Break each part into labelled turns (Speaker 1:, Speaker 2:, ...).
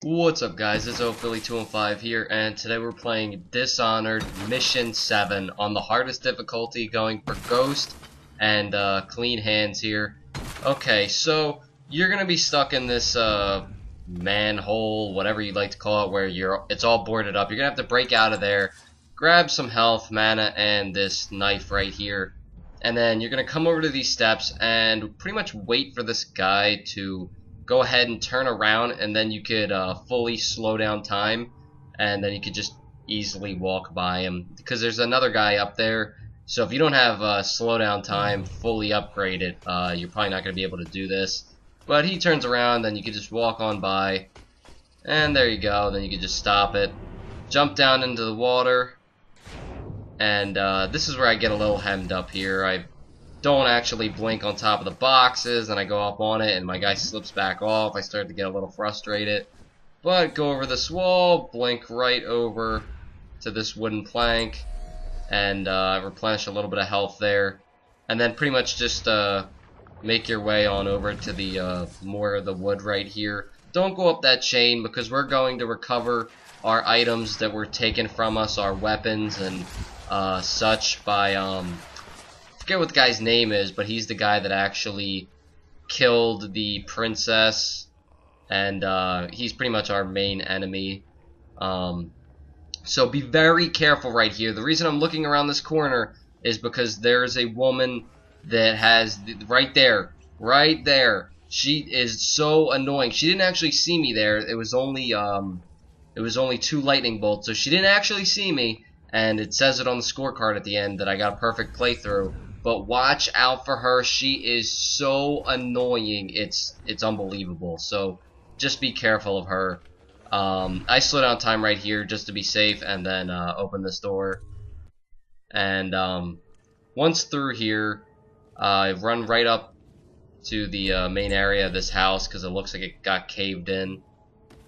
Speaker 1: What's up, guys? It's Philly215 here, and today we're playing Dishonored Mission 7 on the hardest difficulty, going for Ghost and Clean Hands here. Okay, so you're gonna be stuck in this manhole, whatever you'd like to call it, where it's all boarded up. You're gonna have to break out of there, grab some health, mana, and this knife right here, and then you're gonna come over to these steps and pretty much wait for this guy to go ahead and turn around, and then you could fully slow down time, and then you could just easily walk by him, because there's another guy up there. So if you don't have slow down time fully upgraded, you're probably not going to be able to do this. But he turns around, then you can just walk on by, and there you go. Then you can just stop it, jump down into the water, and this is where I get a little hemmed up here. I don't actually blink on top of the boxes, and I go up on it and my guy slips back off. I start to get a little frustrated, but go over this wall, blink right over to this wooden plank, and replenish a little bit of health there, and then pretty much just make your way on over to the more of the wood right here. Don't go up that chain, because we're going to recover our items that were taken from us, our weapons and such, by I forget what the guy's name is, but he's the guy that actually killed the princess, and he's pretty much our main enemy. So be very careful right here. The reason I'm looking around this corner is because there's a woman that has right there. She is so annoying. She didn't actually see me there. It was only 2 lightning bolts, so she didn't actually see me, and it says it on the scorecard at the end that I got a perfect playthrough. But watch out for her. She is so annoying. It's unbelievable. So just be careful of her. I slow down time right here just to be safe, and then open this door. And once through here, I run right up to the main area of this house, because it looks like it got caved in.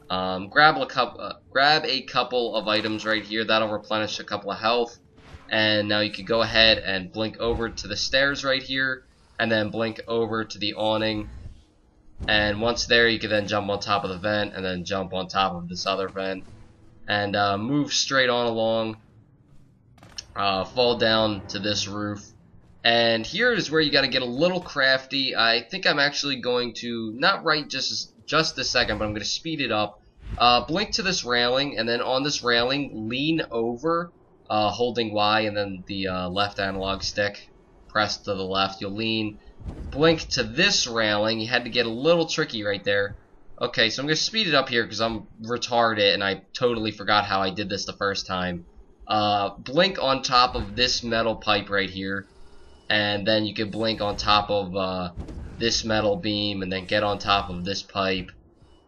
Speaker 1: Grab a couple of items right here. That'll replenish a couple of health. And now you could go ahead and blink over to the stairs right here, and then blink over to the awning. And once there, you can then jump on top of the vent, and then jump on top of this other vent, and move straight on along. Fall down to this roof. And here is where you got to get a little crafty. I think I'm actually going to, not right just a second, but I'm going to speed it up. Blink to this railing, and then on this railing, lean over. Holding Y and then the left analog stick pressed to the left, you'll lean, blink to this railing. You had to get a little tricky right there. Okay, so I'm going to speed it up here because I'm retarded and I totally forgot how I did this the first time. Blink on top of this metal pipe right here, and then you can blink on top of this metal beam, and then get on top of this pipe,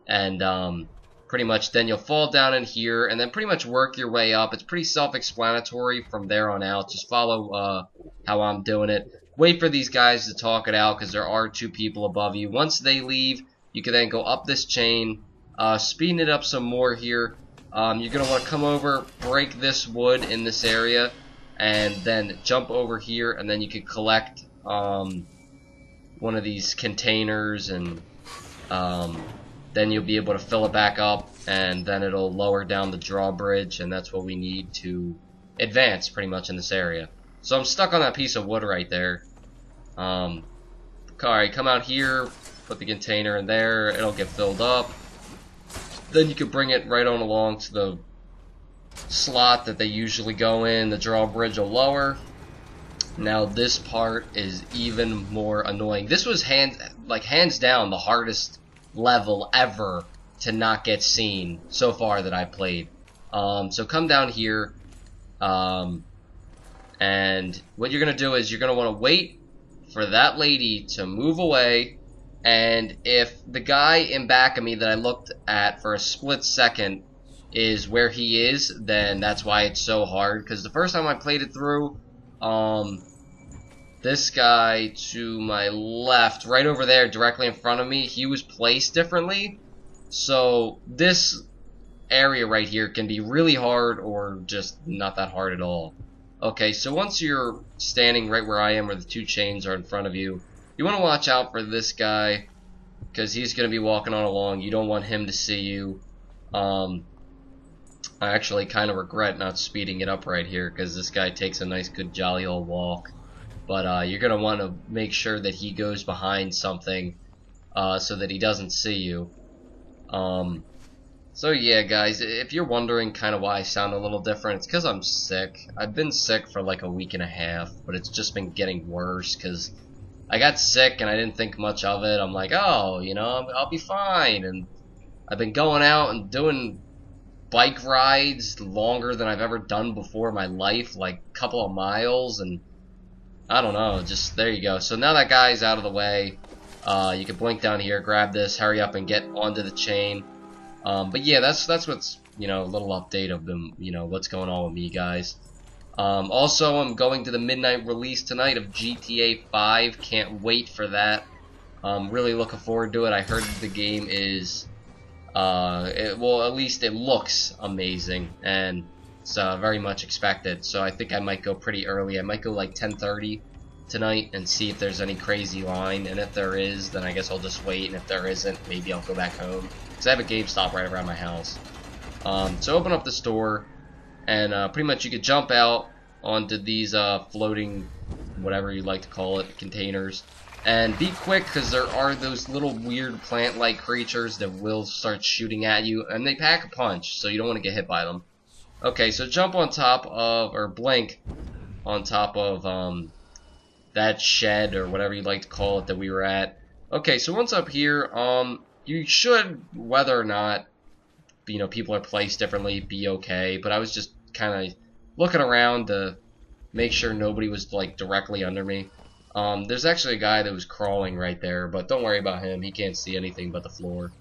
Speaker 1: and pretty much then you'll fall down in here, and then pretty much work your way up. It's pretty self-explanatory from there on out. Just follow how I'm doing it. Wait for these guys to talk it out, because there are 2 people above you. Once they leave, you can then go up this chain, speeding it up some more here. You're going to want to come over, break this wood in this area, and then jump over here, and then you can collect one of these containers, and then you'll be able to fill it back up, and then it'll lower down the drawbridge, and that's what we need to advance pretty much in this area. So I'm stuck on that piece of wood right there. Alright, come out here, put the container in there, it'll get filled up. Then you can bring it right on along to the slot that they usually go in. The drawbridge will lower. Now this part is even more annoying. This was hands down the hardest level ever to not get seen so far that I played. So come down here, and what you're gonna do is you're gonna want to wait for that lady to move away, and if the guy in back of me that I looked at for a split second is where he is, then that's why it's so hard. Because the first time I played it through, this guy to my left, right over there, directly in front of me, he was placed differently. So this area right here can be really hard, or just not that hard at all. Okay, so once you're standing right where I am, where the 2 chains are in front of you, you want to watch out for this guy, because he's going to be walking on along. You don't want him to see you. I actually kind of regret not speeding it up right here, because this guy takes a nice good jolly old walk. But you're going to want to make sure that he goes behind something so that he doesn't see you. So yeah, guys, if you're wondering kind of why I sound a little different, it's because I'm sick. I've been sick for like a week and a half, but it's just been getting worse because I got sick and I didn't think much of it. I'm like, oh, you know, I'll be fine. And I've been going out and doing bike rides longer than I've ever done before in my life, like a couple of miles, and I don't know, just there you go. So now that guy's out of the way, you can blink down here, grab this, hurry up and get onto the chain. But yeah, that's what's, you know, a little update of them, you know, what's going on with me, guys. Also, I'm going to the midnight release tonight of GTA 5. Can't wait for that. Really looking forward to it. I heard the game is, well, at least it looks amazing, and it's very much expected. So I think I might go pretty early. I might go like 10:30 tonight and see if there's any crazy line, and if there is, then I guess I'll just wait, and if there isn't, maybe I'll go back home. I have a GameStop right around my house. So open up the store, and pretty much you could jump out onto these floating, whatever you like to call it, containers. And be quick, because there are those little weird plant-like creatures that will start shooting at you, and they pack a punch, so you don't want to get hit by them. Okay, so jump on top of, or blink on top of that shed, or whatever you like to call it, that we were at. Okay, so once up here, you should, whether or not, you know, people are placed differently, be okay. But I was just kind of looking around to make sure nobody was, like, directly under me. There's actually a guy that was crawling right there, but don't worry about him. He can't see anything but the floor.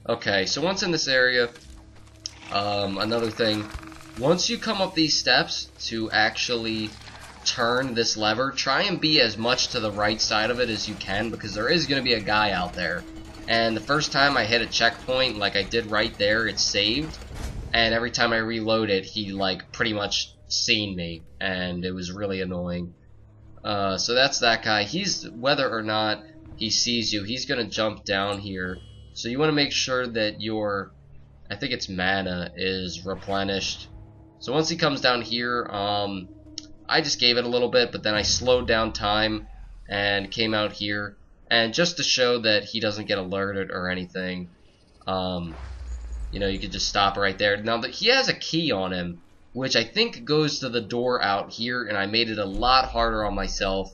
Speaker 1: Okay, so once in this area, another thing, once you come up these steps to actually turn this lever, try and be as much to the right side of it as you can, because there is going to be a guy out there. And the first time I hit a checkpoint, like I did right there, it saved. And every time I reload it, he, like, pretty much seen me. And it was really annoying. So that's that guy. He's, whether or not he sees you, he's going to jump down here. So you want to make sure that your, I think it's mana, is replenished. So once he comes down here, I just gave it a little bit, but then I slowed down time and came out here. And just to show that he doesn't get alerted or anything, you know, you could just stop right there. Now, he has a key on him, which I think goes to the door out here, and I made it a lot harder on myself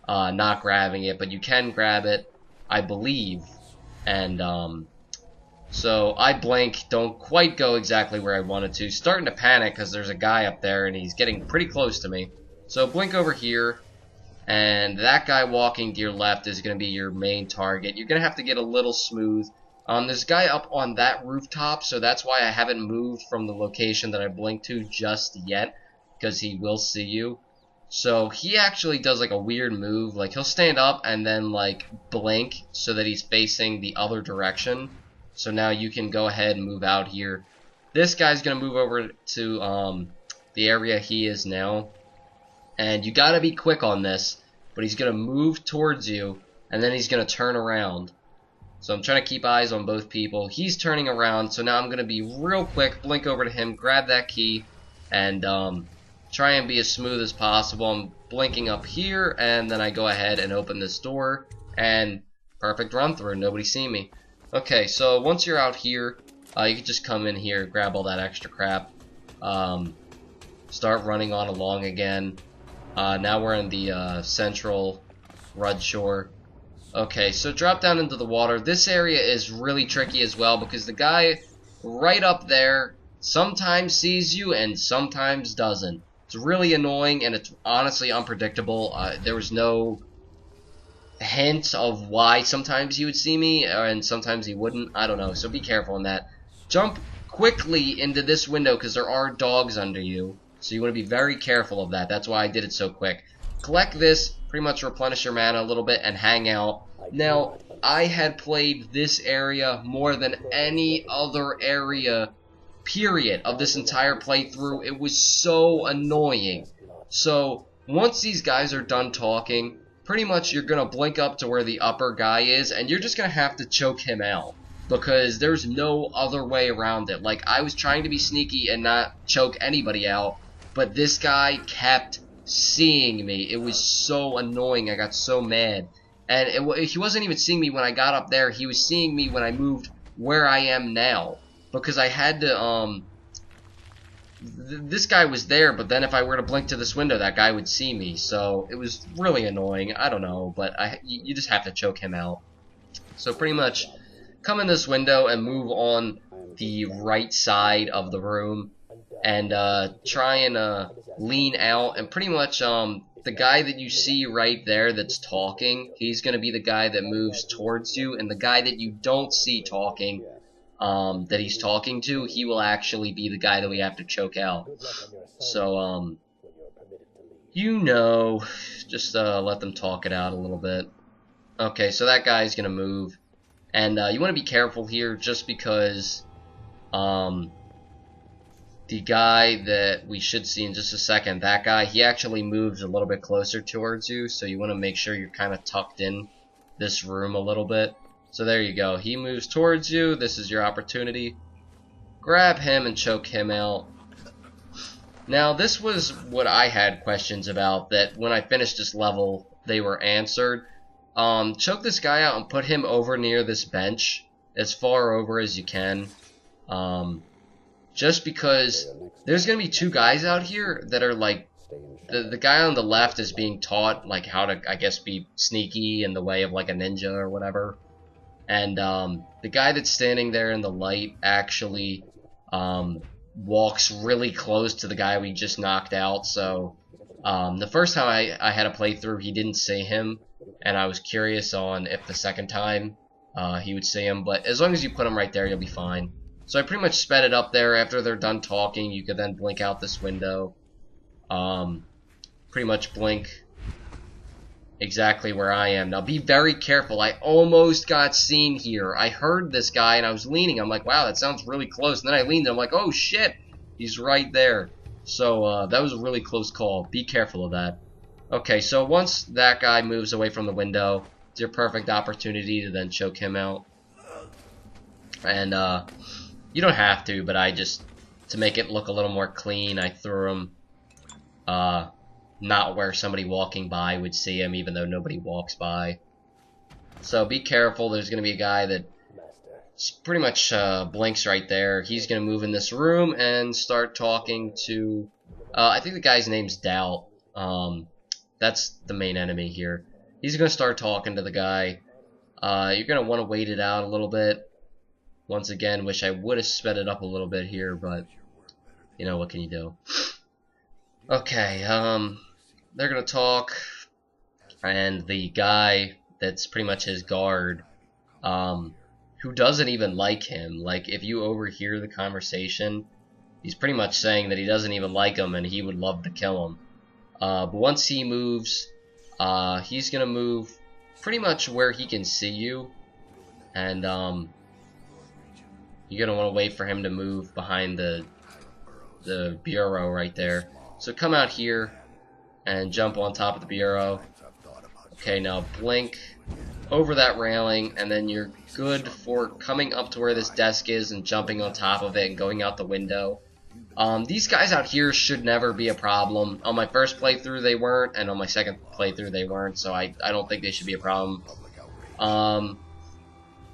Speaker 1: not grabbing it, but you can grab it, I believe. And so I blink, don't quite go exactly where I wanted to. Starting to panic because there's a guy up there, and he's getting pretty close to me. So blink over here. And that guy walking to your left is going to be your main target. You're going to have to get a little smooth. There's a guy up on that rooftop, so that's why I haven't moved from the location that I blinked to just yet, because he will see you. So he actually does like a weird move. Like, he'll stand up and then like blink so that he's facing the other direction. So now you can go ahead and move out here. This guy's going to move over to the area he is now. And you gotta be quick on this, but he's gonna move towards you, and then he's gonna turn around. So I'm trying to keep eyes on both people. He's turning around, so now I'm gonna be real quick, blink over to him, grab that key, and try and be as smooth as possible. I'm blinking up here, and then I go ahead and open this door, and perfect run through, nobody see me. Okay, so once you're out here, you can just come in here, grab all that extra crap, start running on along again. Now we're in the central Rud Shore. Okay, so drop down into the water. This area is really tricky as well, because the guy right up there sometimes sees you and sometimes doesn't. It's really annoying, and it's honestly unpredictable. There was no hint of why sometimes he would see me and sometimes he wouldn't. I don't know, so be careful on that. Jump quickly into this window, because there are dogs under you. So you want to be very careful of that. That's why I did it so quick. Collect this, pretty much replenish your mana a little bit, and hang out. Now, I had played this area more than any other area, period, of this entire playthrough. It was so annoying. So, once these guys are done talking, pretty much you're going to blink up to where the upper guy is, and you're just going to have to choke him out. because there's no other way around it. Like, I was trying to be sneaky and not choke anybody out, but this guy kept seeing me. It was so annoying. I got so mad. And he wasn't even seeing me when I got up there. He was seeing me when I moved where I am now. Because I had to, this guy was there, but then if I were to blink to this window, that guy would see me. So it was really annoying. I don't know, but you just have to choke him out. So pretty much come in this window and move on the right side of the room and try and lean out, and pretty much the guy that you see right there that's talking, he's going to be the guy that moves towards you, and the guy that you don't see talking, that he's talking to, he will actually be the guy that we have to choke out. So, you know, just let them talk it out a little bit. Okay, so that guy's going to move. And you want to be careful here just because the guy that we should see in just a second, that guy, he actually moves a little bit closer towards you, so you want to make sure you're kind of tucked in this room a little bit. So there you go. He moves towards you. This is your opportunity. Grab him and choke him out. Now, this was what I had questions about, that when I finished this level, they were answered. Choke this guy out and put him over near this bench, as far over as you can. Just because there's going to be two guys out here that are like, the guy on the left is being taught like how to, I guess, be sneaky in the way of like a ninja or whatever. And the guy that's standing there in the light actually walks really close to the guy we just knocked out. So the first time I had a playthrough, he didn't see him, and I was curious on if the second time he would see him. But as long as you put him right there, you'll be fine. So I pretty much sped it up there. After they're done talking, you could then blink out this window. Pretty much blink exactly where I am. Now be very careful. I almost got seen here. I heard this guy and I was leaning. I'm like, wow, that sounds really close. And then I leaned and I'm like, oh shit, he's right there. So that was a really close call. Be careful of that. Okay, so once that guy moves away from the window, it's your perfect opportunity to then choke him out. And you don't have to, but I just, to make it look a little more clean, I threw him not where somebody walking by would see him, even though nobody walks by. So be careful. There's going to be a guy that pretty much blinks right there. He's going to move in this room and start talking to, I think the guy's name's Doubt. That's the main enemy here. He's going to start talking to the guy. You're going to want to wait it out a little bit. Once again, wish I would have sped it up a little bit here, but you know, what can you do? Okay, they're gonna talk, and the guy that's pretty much his guard, who doesn't even like him, like, if you overhear the conversation, he's pretty much saying that he doesn't even like him and he would love to kill him. But once he moves, he's gonna move pretty much where he can see you, and you're gonna want to wait for him to move behind the bureau right there. So come out here and jump on top of the bureau. Okay, now blink over that railing, and then you're good for coming up to where this desk is and jumping on top of it and going out the window. These guys out here should never be a problem. On my first playthrough they weren't, and on my second playthrough they weren't, so I don't think they should be a problem.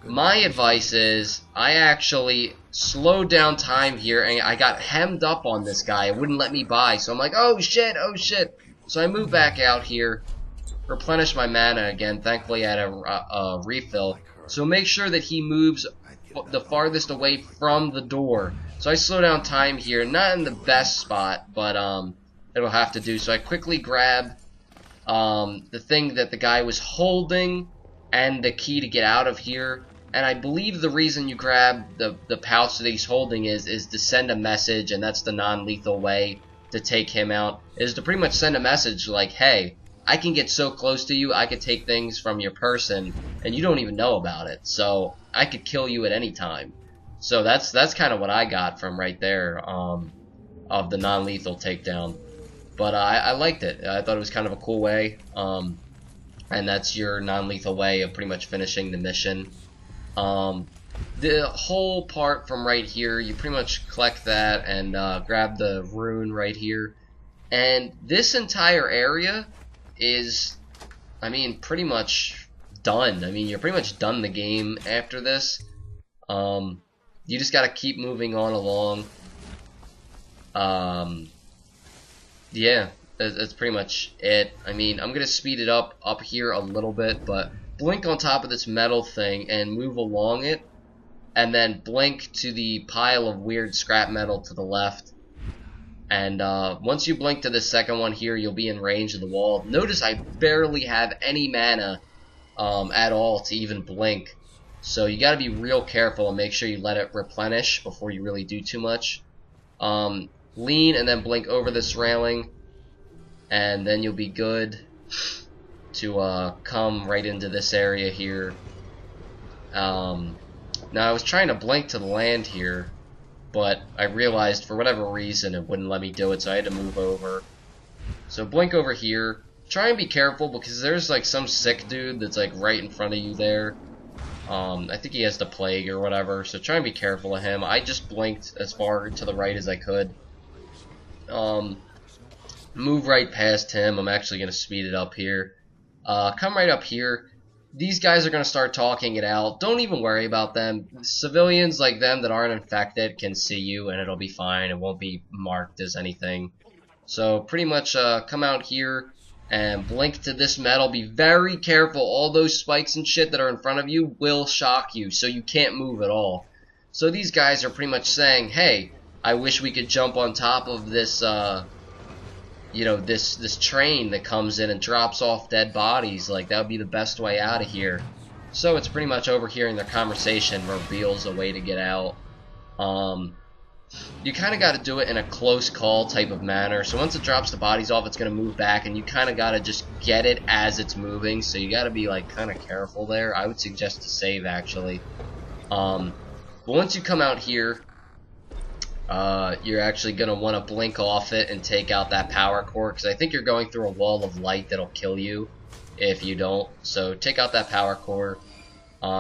Speaker 1: My advice is, I actually slowed down time here, and I got hemmed up on this guy. It wouldn't let me by, so I'm like, oh shit, oh shit. So I moved back out here, replenish my mana again. Thankfully I had a refill. So make sure that he moves the farthest away from the door. So I slow down time here, not in the best spot, but it'll have to do. So I quickly grab the thing that the guy was holding and the key to get out of here. And I believe the reason you grab the pouch that he's holding is to send a message, and that's the non-lethal way to take him out, is to pretty much send a message like, hey, I can get so close to you, I could take things from your person, and you don't even know about it, so I could kill you at any time. So that's kind of what I got from right there, of the non-lethal takedown. But I liked it. I thought it was kind of a cool way, and that's your non-lethal way of pretty much finishing the mission. the whole part from right here, you pretty much collect that and grab the rune right here. And this entire area is, I mean, pretty much done. I mean, you're pretty much done the game after this. You just gotta keep moving on along. Yeah, that's pretty much it. I mean, I'm gonna speed it up here a little bit, but blink on top of this metal thing and move along it, and then blink to the pile of weird scrap metal to the left. And once you blink to the second one here, you'll be in range of the wall. Notice I barely have any mana at all to even blink. So you gotta be real careful and make sure you let it replenish before you really do too much. Lean and then blink over this railing, and then you'll be good to come right into this area here. Now I was trying to blink to the land here, but I realized for whatever reason it wouldn't let me do it, so I had to move over. So blink over here. Try and be careful because there's like some sick dude that's like right in front of you there. I think he has the plague or whatever, so try and be careful of him. I just blinked as far to the right as I could. Move right past him. I'm actually going to speed it up here. Come right up here. These guys are going to start talking it out. Don't even worry about them. Civilians like them that aren't infected can see you and it'll be fine. It won't be marked as anything. So pretty much come out here and blink to this metal. Be very careful. All those spikes and shit that are in front of you will shock you, so you can't move at all. So these guys are pretty much saying, hey, I wish we could jump on top of this, you know, this train that comes in and drops off dead bodies. Like, that would be the best way out of here. So it's pretty much overhearing their conversation reveals a way to get out. You kind of got to do it in a close call type of manner. So once it drops the bodies off, it's going to move back, and you kind of got to just get it as it's moving. So you got to be like kind of careful there. I would suggest to save actually. But once you come out here, you're actually going to want to blink off it and take out that power core, because I think you're going through a wall of light that'll kill you if you don't. So take out that power core.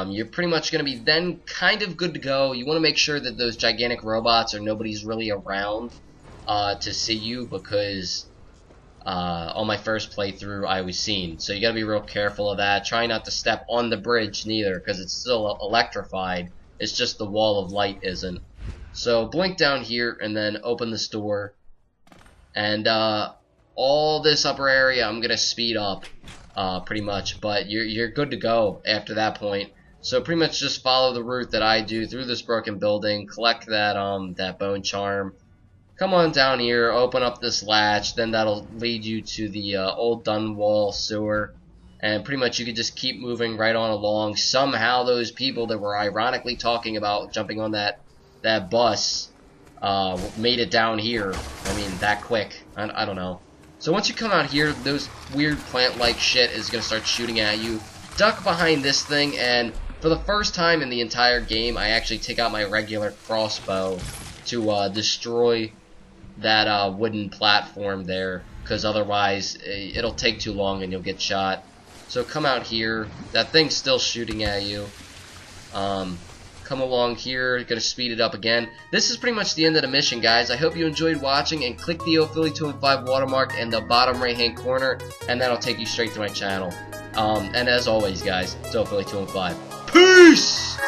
Speaker 1: You're pretty much going to be then kind of good to go. You want to make sure that those gigantic robots or nobody's really around to see you, because on my first playthrough I was seen. So you got to be real careful of that. Try not to step on the bridge neither, because it's still electrified. It's just the wall of light isn't. So blink down here and then open this door. And all this upper area I'm going to speed up. Pretty much, but you're good to go after that point. So pretty much just follow the route that I do through this broken building, collect that that bone charm, come on down here, open up this latch, then that'll lead you to the old Dunwall sewer, and pretty much you could just keep moving right on along. Somehow those people that were ironically talking about jumping on that bus made it down here. I mean, that quick. I don't know. So once you come out here, those weird plant-like shit is going to start shooting at you. Duck behind this thing, and for the first time in the entire game, I actually take out my regular crossbow to destroy that wooden platform there, because otherwise it'll take too long and you'll get shot. So come out here. That thing's still shooting at you. Come along here, gonna speed it up again. This is pretty much the end of the mission, guys. I hope you enjoyed watching, and click the Philly 215 watermark in the bottom right hand corner, and that'll take you straight to my channel. And as always, guys, it's Philly 215. Peace!